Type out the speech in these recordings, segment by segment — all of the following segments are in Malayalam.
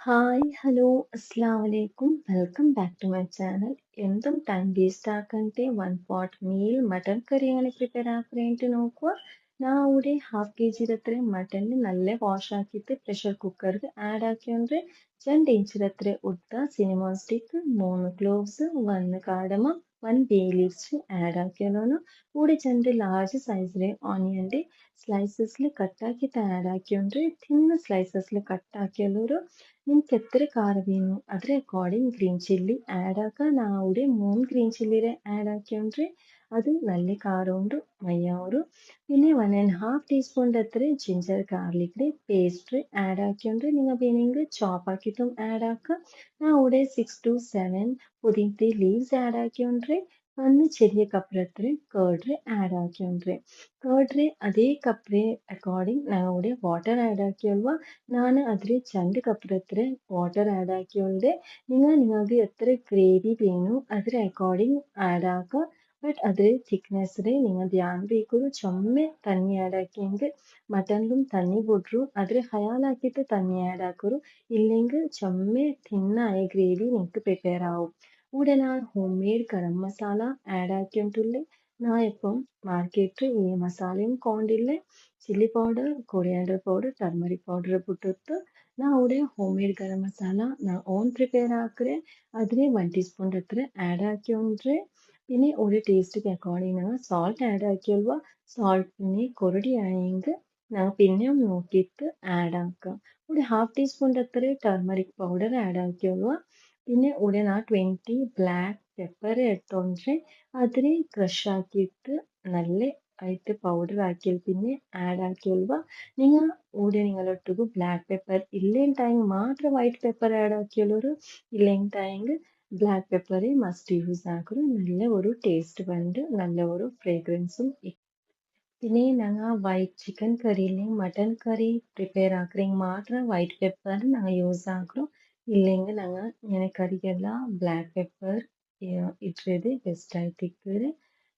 ഹായ് ഹലോ അസ്സലാമലൈക്കും welcome back to my channel എന്തും ടൈം വേസ്റ്റ് ആക്കಂತೆ one pot meal mutton curry അങ്ങനെ പ്രിപ്പയർ ആക്കറേಂಟು നോക്കുക ഞാൻ ഇവിടെ ഹാഫ് കെ ജി അത്ര മട്ടൻ നല്ല വാഷ് ആക്കിയിട്ട് പ്രഷർ കുക്കർക്ക് ആഡ് ആക്കിയൊണ്ട് 2 ಇಂಚ್ അത്ര ഉദ്ದ cinnamon stick 3 cloves 1 cardamom 1 bay leaves add ആക്കിയോನು ഇവിടെ 2 ലാർജ് സൈസിലെ ഓണിയന്റെ സ്ലൈസസിൽ കട്ടാക്കിയിട്ട് ആഡ് ആക്കിയോണ്ട് തിന്ന സ്ലൈസസിൽ കട്ടാക്കിയൊരു ನಿಮ್ಗೆ ಎತ್ತರ ಖಾರ ವೇಣು ಅದ್ರ ಅಕಾರ್ಡಿಂಗ್ ಗ್ರೀನ್ ಚಿಲ್ಲಿ ಆ್ಯಡ್ ಆಕ ನಾವು 3 ಗ್ರೀൻ ಚಿಲ್ಲಿರೆ ಆ್ಯಡ್ ಹಾಕ್ಯೊಂಡ್ರೆ ಅದು നല്ല ಖಾರ മയ്യാവൂರು പിന്നെ 1.5 ടീസ്പൂൺ അത്ര ജിഞ്ചർ ഗാർലിക് പേസ്റ്റ് ആഡ് ആക്കിയോണ്ട് നിങ്ങൾ വേണമെങ്കിൽ ചോപ്പ് ആക്കിയിട്ടും ആഡ് ആക്കുക ഞാൻ ഇവിടെ 6 to 7 പുതിനത്തെ ലീവ്സ് ആഡ് ആക്കിയോണ്ട് ഒന്ന് ചെറിയ കപ്പറത്ര കേർഡ് ആഡ് ആക്കിയോണ്ട് കേർഡ് അതേ കപ്പറെ അക്കോർഡിംഗ് ഞാൻ ഇവിടെ വാട്ടർ ആഡ് ആക്കിയಲ್ವಾ ನಾನು അതിൽ 2 കപ്പറത്ര വാട്ടർ ആഡ് ആക്കിയോണ്ട് നിങ്ങൾക്ക് എത്ര ഗ്രേവി വേണോ അതിന് അക്കോർഡിംഗ് ആഡ് ആക്കുക ബട്ട് അതിൽ തിക്നെസ്സിൽ നിങ്ങൾ ധ്യാൻ ಬೇಕರು ചൊമ്മೆ തണ്ണി ആഡ് ആക്കിയെങ്കിൽ മട്ടനിലും തണ്ണി ಬಿಡ್ರು അതിൽ ഹയാലാക്കിയിട്ട് തണ്ണി ആഡ് ആക്കರು ഇല്ലെങ്കിൽ ചൊമ്മೆ തിന്നായ ഗ്രേവി നിങ്ങൾക്ക് പ്രിപ്പയർ ആവും ഇവിടെ ഞാൻ home made garam masala add ആക്കിയിട്ടുള്ള ഞാൻ ഇപ്പം മാർക്കറ്റിൽ ഈ മസാലയും ಕೊಂಡಿಲ್ಲ chilli powder coriander powder turmeric powder ಬಿಟ್ಟಿತ್ತು ನಾವು ഇവിടെ ಹೋಮ್ ಮೇಡ್ ಗರಂ ಮಸಾಲ ನಾ ಓನ್ ಪ್ರಿಪೇರ್ ಹಾಕ್ರೆ അതിന് 1 ടീസ്പൂൺ അത്ര ആഡ് ആക്കിയോണ്ട് പിന്നെ ഒരു ടേസ്റ്റിക്ക് അക്കോർഡിംഗ് ഞങ്ങൾ സോൾട്ട് ആഡ് ആക്കിയಲ್ವಾ സോൾട്ടിനെ കൊറടി ആയെങ്കിൽ ഞങ്ങൾ പിന്നെയും നോക്കിയിട്ട് ആഡ് ആക്കാം ഒരു ഹാഫ് ടീസ്പൂൺ അത്ര ടർമറിക് പൗഡർ ആഡ് ആക്കിയಲ್ವಾ പിന്നെ ഇവിടെ ഞാൻ 20 ബ്ലാക്ക് പെപ്പർ എടുത്തോണ്ട് അതിനെ ക്രഷ് ആക്കിയിട്ട് നല്ല ആയിട്ട് പൗഡർ ആക്കിയാൽ പിന്നെ ആഡ് ആക്കിയಲ್ವಾ നിങ്ങൾ ഇവിടെ നിങ്ങളൊട്ടുക്ക് ബ്ലാക്ക് പെപ്പർ ഇല്ലെങ്കിൽ മാത്രം വൈറ്റ് പെപ്പർ ആഡ് ആക്കിയാലൊരു ഇല്ലെങ്കിൽ ബ്ലാക്ക് പെപ്പർ മസ്റ്റ് യൂസ് ആക്കുക നല്ല ഒരു ടേസ്റ്റ് ಬಂದು നല്ല ഒരു ഫ്രേഗ്രൻസും പിന്നെ ഞങ്ങൾ വൈറ്റ് ചിക്കൻ കറിയിലെ മട്ടൻ കറി പ്രിപ്പയർ ആക്കുറെങ്കിൽ മാത്രം വൈറ്റ് പെപ്പർ ഞങ്ങൾ യൂസ് ആക്കും ഇല്ലെങ്കിൽ ഞങ്ങൾ ഇങ്ങനെ കറിಗೆಲ್ಲ ಬ್ಲಾಕ್ ಪೆಪ್ಪರ್ ಇಟ್ರೆ ಬೆಸ್ಟ್ ಆಯ್ತಿಕ್ಕರೆ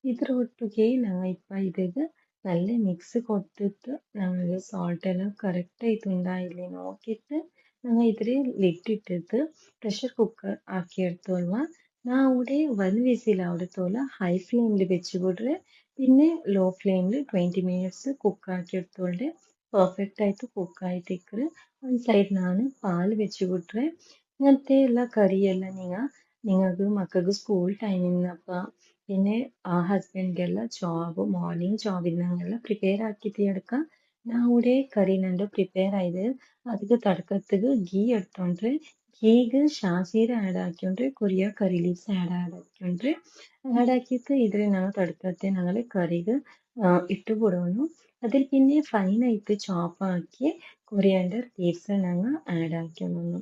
ಇದ್ರ ಒಟ್ಟಿಗೆ ഞങ്ങൾ ഇപ്പം ഇതിಗೆ നല്ല മിക്സ് കൊടുത്തിട്ട് ഞങ്ങൾ സോൾട്ട് എല്ലാം കറക്റ്റ് ആയിട്ടുണ്ടോ ഇല്ലേ നോക്കിയിട്ട് ഞങ്ങൾ ഇതിൽ ലിഡ് ഇട്ടിട്ട് പ്രഷർ കുക്കർ ആക്കിയെടുത്തോളുക ഞാൻ ഇവിടെ 1 വിസിൽ അവിടത്തോല ഹൈ ഫ്ലെയിമിൽ വെച്ച് ಬಿಡ್ರೆ പിന്നെ ലോ ഫ്ലെയിമിൽ 20 മിനിറ്റ്സ് കുക്ക് ആക്കി എടുത്തോണ്ട് പെർഫെക്റ്റ് ആയിട്ട് കുക്ക് ആയിട്ടിക്കറ് ಒಂದು സൈഡ് ನಾನು പാൽ വെച്ച് ಬಿಟ್ರೆ ഇങ്ങനത്തെ ಎಲ್ಲ കറിയെല്ലാം നിങ്ങൾക്ക് മക്കൾക്ക് സ്കൂൾ ടൈമിന്നപ്പ പിന്നെ ഹസ്ബൻഡിಗೆಲ್ಲ ಜಾಬ್ ಮಾರ್ನಿಂಗ್ ಜಾಬಿನಂಗೆಲ್ಲ ಪ್ರಿಪೇರ್ ಆക്കിയിട്ട് എടുക്കാം ഞാൻ ഇവിടെ കറിനണ്ട് പ്രിപ്പയർ ആയത് ಅದಕ್ಕೆ ತಡ್ಕತ್ತಿಗೆ ಗೀ എടുത്തോണ്ട് ಗೀಗೆ ಶಾಜೀರ ಆ್ಯಡ್ ಹಾಕ್ಯೊಂಡ್ರೆ ಕೊರಿಯ ಕರಿ ಲೀವ್ಸ್ ಆ್ಯಡ್ ಹಾಕ್ಯೊಂಡ್ರೆ ಆ್ಯಡ್ ಹಾಕಿയിട്ട് ഇതിൽ ഞങ്ങൾ തടുക്കത്തെ ഞങ്ങൾ കറിക്ക് ഇട്ട് ಬಿಡೋನು അതിൽ പിന്നെ ഫൈനായിട്ട് ചോപ്പ് ആക്കി കൊറിയാണ്ടർ ലീവ്സ് ഞങ്ങൾ ആഡ് ആക്കിയൊന്നു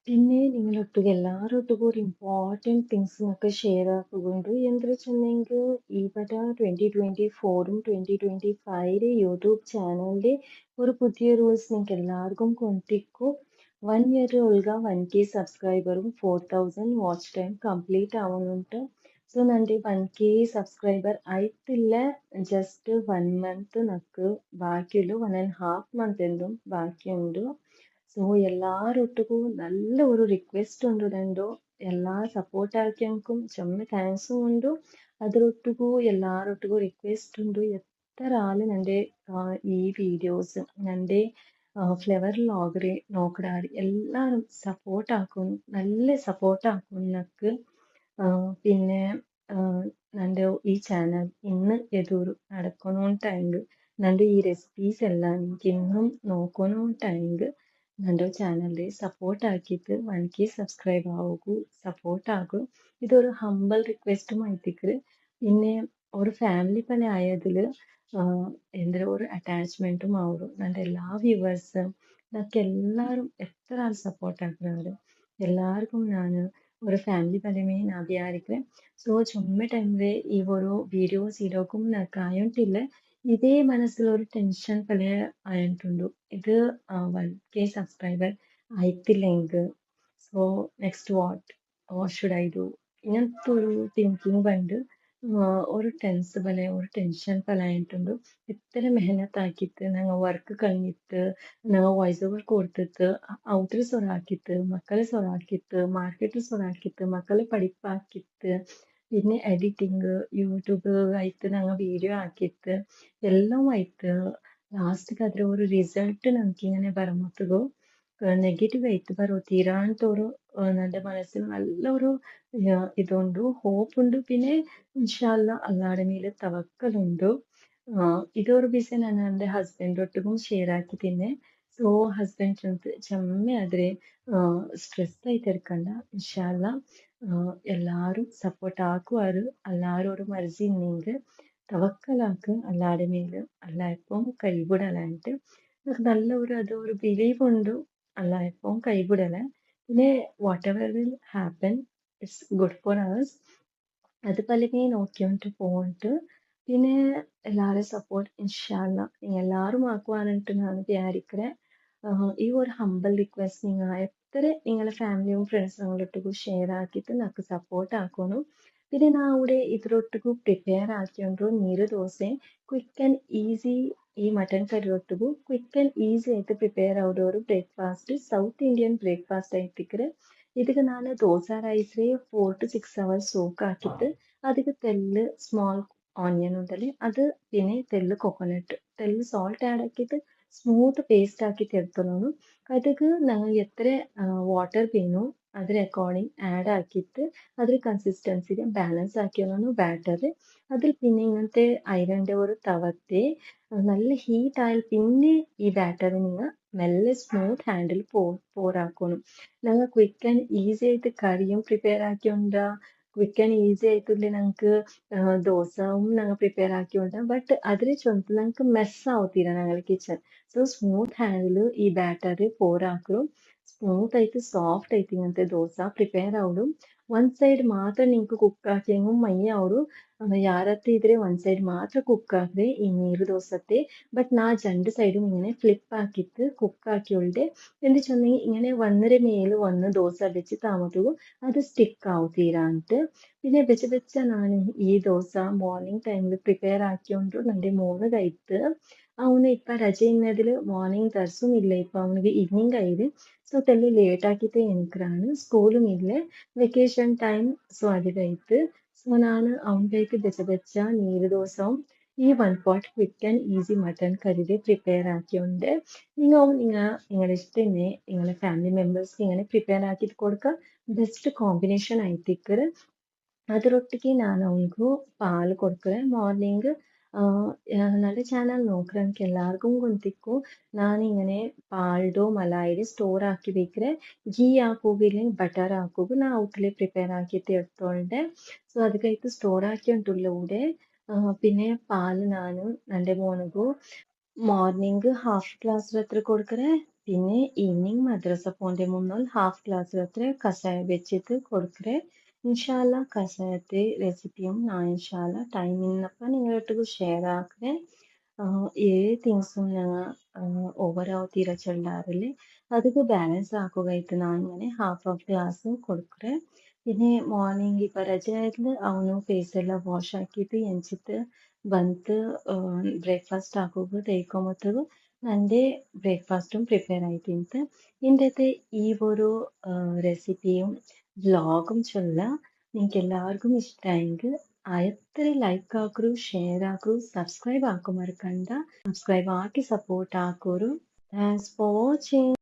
പിന്നെ നിങ്ങളൊട്ടുക്ക് എല്ലാവരൊട്ടുക്കും ഒരു ഇമ്പോർട്ടൻറ്റ് തിങ്സിനൊക്കെ ഷെയർ ആക്കുന്നുണ്ട് എന്ത് വെച്ചെന്നെങ്കിൽ ഇവിടെ 2024ഉം 2025 യൂട്യൂബ് ചാനലിൻ്റെ ഒരു പുതിയ റൂൾസ് നിങ്ങൾക്ക് എല്ലാവർക്കും കൊണ്ടിരിക്കും 1 ഇയർ ഒൾಗ 1K സബ്സ്ക്രൈബറും 4000 വാച്ച് ടൈം ಕಂಪ್ಲೀಟ್ ആവുന്നുണ്ട് ಸೊ ನನಗೆ 1K സബ്സ്ക്രൈബർ ആയിട്ടില്ല ജസ്റ്റ് 1 ಮಂತ್ ನಕ್ಕು ബാക്കിയുള്ളൂ 1.5 ಮಂತ್ എന്തും ബാക്കിയുണ്ട് ಸೊ ಎಲ್ಲಾರೊಟ್ಟಿಗೂ നല്ല ഒരു റിക്വസ്റ്റ് ഉണ്ട് രണ്ടോ എല്ലാ സപ്പോർട്ട് ആക്കിയവർക്കും ചെമ്മ താങ്ക്സും ഉണ്ട് അതിലൊട്ടിಗೂ എല്ലാരൊട്ടിಗೂ റിക്വസ്റ്റ് ഉണ്ട് എത്ര ആള് എൻ്റെ ഈ വീഡിയോസ് എൻ്റെ ഫ്ലവർ വ്ളോഗറെ നോക്കടാറ് എല്ലാവരും സപ്പോർട്ട് ആക്കും നല്ല സപ്പോർട്ട് ആക്കും എന്നൊക്കെ പിന്നെ എൻ്റെ ഈ ചാനൽ ഇന്ന് എದುರು നടക്കണോണ്ടായെങ്കിൽ എൻ്റെ ഈ റെസിപ്പീസ് എല്ലാം എനിക്ക് ഇന്നും നോക്കണോണ്ടായെങ്കിൽ എൻ്റെ ചാനലിൽ സപ്പോർട്ട് ആക്കിയിട്ട് 1K സബ്സ്ക്രൈബ് ആവുകൂ സപ്പോർട്ട് ആകും ഇതൊരു ഹംബിൾ റിക്വസ്റ്റുമായിട്ടിക്ക് പിന്നെ ഒരു ഫാമിലി പോലെ ആയതിൽ എന്തൊരു ഒരു അറ്റാച്ച്മെൻറ്റും ആവും എൻ്റെ എല്ലാ വ്യൂവേഴ്സും ഇതൊക്കെ എല്ലാവരും എത്ര ആൾ സപ്പോർട്ട് ആക്കുന്നവരും എല്ലാവർക്കും ഞാൻ ഒരു ഫാമിലി പരമേ ഞാൻ വിചാരിக்கிறேன் ಸೊ ചുമ്മാ ടൈമിൽ ഈ ഓരോ വീഡിയോസ് ഇടക്കും నాకు ആയിട്ടില്ല ഇതേ മനസ്സിലൊരു ടെൻഷൻ പോലെ ആയിട്ടുണ്ട് ഇത് 1K സബ്സ്ക്രൈബർ ആയിട്ടില്ലെങ്കിൽ so next what should I do ഇങ്ങനത്തെ ഒരു തിങ്കിങ് ഉണ്ട് ഒരു ടെನ್ಸ್ ಬಲೆ ഒരു ടെൻഷൻ ಪಲಾಯಂಟುಂಡು ಇತ್ತರ ಮೆಹನತ್ ಹಾಕಿತ್ತು ನಂಗೆ ವರ್ಕ್ ಕಳ್ನಿತ್ತು ನಂಗೆ ವಾಯ್ಸ್ ಓವರ್ ಕೊಡ್ತಿತ್ತು ಔಟ್ರ್ ಸೊರ ಹಾಕಿತ್ತು മക്കളെ സൊറ ಹಾಕಿತ್ತು മാർക്കറ്റിൽ സൊറ ಹಾಕಿತ್ತು മക്കളെ പഠിപ്പാക്കിತ್ತು പിന്നെ എഡിറ്റിംഗ് യൂട്യൂബ് ആയിട്ട് ഞങ്ങൾ വീഡിയോ ആക്കിയിട്ട് എല്ലാം ആയിട്ട് ಲಾಸ್ಟ್ಗೆ ಅದರ ഒരു റിസൾട്ട് നമുക്കിങ്ങനെ ಬರಮತ್ತಗೋ ನೆಗೆಟಿವ್ ಆಯ್ತು ಬರೋ തീരാണ്ടൊരു എൻ്റെ മനസ്സിൽ നല്ല ഒരു ഇതുണ്ട് ഹോപ്പുണ്ട് പിന്നെ ഇൻഷാല്ല അള്ളാടെ ಮೇಲೆ ತವಕ್ಕಲುಂಡು ಇದೊರು ಬಿಸಿ ನಾನು എൻ്റെ ಹಸ್ಬೆಂಡ್ ಒಟ್ಟಿಗೂ ಶೇರ್ ಹಾಕಿ ತಿನ್ನೆ ಸೊ ಹಸ್ಬೆಂಡ್ ಅಂತ ಚೆಮ್ಮೆ ಆದ್ರೆ ಸ್ಟ್ರೆಸ್ ಆಯ್ತು ಇರ್ಕಂಡ ಇನ್ಶಾಲ್ಲ എല്ലാരും സപ്പോർട്ട് ആക്കുവാറ് എല്ലാരും ഒരു മർജി ഉണ്ടെങ്കിൽ തവക്കലാക്ക് അല്ലാടെ മേല് അല്ല ഇപ്പം കൈവിടലായിട്ട് എനിക്ക് നല്ല ഒരു അതൊരു ബിലീവ് ഉണ്ട് അല്ല ഇപ്പം കൈവിടല പിന്നെ what ever will happen it's good for hours അത് പലകെ നോക്കിയോണ്ട് പോയിട്ട് പിന്നെ എല്ലാവരും സപ്പോർട്ട് ഇൻഷാല്ല നിങ്ങൾ എല്ലാവരും ആക്കുവാനായിട്ട് ഞാൻ വിചാരിക്കണേ ഈ ഒരു ഹംബൽ റിക്വസ്റ്റ് നിങ്ങൾ എത്ര നിങ്ങളെ ഫാമിലിയും ഫ്രണ്ട്സുകളൊട്ടിಗೂ ഷെയർ ആക്കിയിട്ട് నాకు സപ്പോർട്ട് ആക്കണം പിന്നെ ನಾವು ಇದ್ರೊಟ್ಟಿಗೂ ಪ್ರಿಪೇರ್ ಹಾಕ್ಕೊಂಡು neer dosa quick and easy ಈ ಮಟನ್ ಕರಿ ಒಟ್ಟಿಗೂ ಕ್ವಿಕ್ ಆ್ಯಂಡ್ ಈಸಿ ಆയിട്ട് ಪ್ರಿಪೇರ್ ಆಗೋರು ಬ್ರೇಕ್ಫಾಸ್ಟ್ ಸೌತ್ ಇಂಡಿಯನ್ ಬ್ರೇಕ್ಫಾಸ್ಟ್ ಆಯ್ತಿಕ್ರೆ ಇದಕ್ಕೆ ನಾನು ದೋಸೆ ರೈಸ್ಗೆ 4 to 6 hours സോക്ക് ആക്കിയിട്ട് അതിക്ക് തെല്ല് സ്മോൾ ഓണിയൻ ഉണ്ടല്ലേ അത് പിന്നെ തെല്ല് കൊക്കോനട്ട് തെല്ല് സോൾട്ട് ആഡ് ആക്കിയിട്ട് സ്മൂത്ത് പേസ്റ്റ് ആക്കിയിട്ട് എടുത്തോളൂ ಅದಕ್ಕೆ ನಾವು എത്ര വാട്ടർ വേണോ അതിന് അക്കോർഡിംഗ് ആഡ് ആക്കിയിട്ട് അതിൽ കൺസിസ്റ്റൻസിಗೆ ബാലൻസ് ആക്കിയാണ് ബാറ്റർ അതിൽ പിന്നെ ഇങ്ങനത്തെ അയരൻ്റെ ഒരു തവത്തെ നല്ല ഹീറ്റ് ആയാൽ പിന്നെ ഈ ബാറ്റർ നിങ്ങൾ മെല്ലെ സ്മൂത്ത് ഹാൻഡിൽ പോറാക്കണം ഞങ്ങൾ ക്വിക്ക് ആൻഡ് ഈസി ആയിട്ട് കറിയും പ്രിപ്പയർ ആക്കിയോണ്ടാ ക്വിക്ക് ആൻഡ് ഈസി ആയിട്ടുള്ള ഞങ്ങൾക്ക് ദോശയും ഞങ്ങൾ പ്രിപ്പയർ ആക്കിയോണ്ടാ ബട്ട് അതിൽ ചൊന്നിട്ട് ഞങ്ങൾക്ക് മെസ്സ് ആവത്തില്ല ഞങ്ങളുടെ കിച്ചൺ ಸೊ ಸ್ಮೂತ್ ಹ್ಯಾಂಡಲ್ ಈ ಬ್ಯಾಟರ್ ಪೋರ್ ಹಾಕಲು ಸ್ಮೂತ್ ಆಯ್ತು ಸಾಫ್ಟ್ ಆಯ್ತು ಇങ്ങനത്തെ ದೋಸೆ ಪ್ರಿಪೇರ್ ಆವಡು ಒಂದ್ ಸೈಡ್ ಮಾತ್ರ ನಿಂಕು ಕುಕ್ ಹಾಕಿಂಗು ಮೈಯ ಅವರು ಯಾರತ್ತೆ ಇದ್ರೆ ಒಂದ್ ಸೈಡ್ ಮಾತ್ರ ಕುಕ್ ಹಾಕ್ರೆ ಈ ನೀರು ദോശത്തെ ബട്ട് നാ രണ്ട് സൈഡും ഇങ്ങനെ ഫ്ലിപ്പ് ആക്കിയിട്ട് കുക്ക് ആക്കിയോളുടെ എന്ത് ചൊന്നെങ്കിൽ ഇങ്ങനെ ഒന്നര മേല് ഒന്ന് ദോശ വെച്ച് താമത്തുകു അത് സ്റ്റിക്ക് ആവുത്തീരാന്നിട്ട് പിന്നെ വെച്ച ನಾನು ഈ ദോശ മോർണിംഗ് ടൈമിൽ പ്രിപ്പയർ ആക്കിയോണ്ട് എൻ്റെ മോന് കഴിത്ത് ಅವನು ಇಪ್ಪ ರಜೆ ಇನ್ನದಿಲು ಮಾರ್ನಿಂಗ್ ತರ್ಸುം ಇಲ್ಲ ಇಪ್ಪ ಅವನಿಗೆ ಈವ್ನಿಂಗ್ ಆಗಿದೆ ಸೊ ತೆಲ್ಲಿ ಲೇಟ್ ಆಕಿತ್ತೆ ಎನ್ಕ್ರಾನು ಸ್ಕೂലും ಇಲ್ಲೇ വെക്കേഷൻ ടൈം ಸೊ അതിലായിട്ട് ಸೊ ನಾನು ಅವನಿಗೈತೆ ಬೆಚ್ಚ ನೀರು ദോശവും ഈ 1 pot quick and easy mutton കറിയുടെ പ്രിപ്പയർ ആക്കിയുണ്ട് നിങ്ങളുടെ ഇഷ്ടത്തിന് നിങ്ങളുടെ ഫാമിലി മെമ്പേഴ്സ്ക്ക് ഇങ്ങനെ പ്രിപ്പയർ ആക്കിയിട്ട് കൊടുക്കുക ബെസ്റ്റ് കോമ്പിനേഷൻ ആയിട്ടിക്കറ് ಅದರೊಟ್ಟಿಗೆ ನಾನು ಅವನಿಗೂ ಪಾಲು ಕೊಡ್ತಾರೆ ಮಾರ್ನಿಂಗ್ നല്ല ചാനൽ നോക്കണമെങ്കിൽ എല്ലാവർക്കും ಗೊತ್ತಿಕ್ಕು ನಾನಿങ്ങനെ പാൽഡോ മലായിയുടെ സ്റ്റോർ ആക്കി വെക്കರೆ ഗീ ಹಾಕೋಗಿಲ್ಲ ಬಟರ್ ಹಾಕೋಗು ನಾ ಔಟ್ಲೆ ಪ್ರಿಪೇರ್ ആക്കിയിട്ട് എടുത്തോണ്ട് ಸೊ ಅದಕ್ಕೈತು സ്റ്റോർ ആക്കിയിട്ടുള്ളൂടെ പിന്നെ പാല് ನಾನು എൻ്റെ മോനിಗೂ മോർണിംഗ് ഹാഫ് ഗ്ലാസ് അത്ര കൊടുക്കರೆ പിന്നെ ഈവനിങ് മദ്രസ പോന്റെ മുന്നോൽ ഹാഫ് ഗ്ലാസ് അത്ര കഷായ വെച്ചിട്ട് കൊടുക്കರೆ ഇൻഷാല്ല കഷായത്തെ റെസിപ്പിയും ഞാൻ ഇൻഷാല്ല ടൈം ഇന്നപ്പോൾ നിങ്ങളൊട്ടിಗೂ ഷെയർ ആക്കರೆ ഏഴ് തിങ്സും ഞങ്ങൾ ഓവറാവ് തീരെ ചെല്ലാറില്ലേ അതൊക്കെ ബാലൻസ് ആക്കുകയായിട്ട് ഞാൻ ഇങ്ങനെ ഹാഫ് ഗ്ലാസ് കൊടുക്കറെ പിന്നെ മോർണിംഗ് ഇപ്പം ರಜೆ ಆಯ್ತು ಅವನು ಫೇಸ್ ಎಲ್ಲ ವಾಶ್ ಹಾಕಿಟ್ಟು ಎಂಚಿತ್ತು ಬಂತು ಬ್ರೇಕ್ಫಾಸ್ಟ್ ಹಾಕೋದು ತೆಯ್ಕೊಂಬತ್ತದು എൻ്റെ ബ്രേക്ക്ഫാസ്റ്റും പ്രിപ്പയർ ആയിട്ടുണ്ട് ഇന്നത്തെ ഈ ഒരു റെസിപ്പിയും വ്ലോഗും ചൊല്ലാം നിങ്ങൾക്ക് എല്ലാവർക്കും ഇഷ്ടമായെങ്കിൽ എത്ര ലൈക്ക് ആക്കൂ ഷെയർ ആക്കൂ സബ്സ്ക്രൈബ് ആക്കും മറക്കണ്ട സബ്സ്ക്രൈബ് ആക്കി സപ്പോർട്ട് ആക്കൂ താങ്ക്സ് ഫോർ വാച്ചിങ്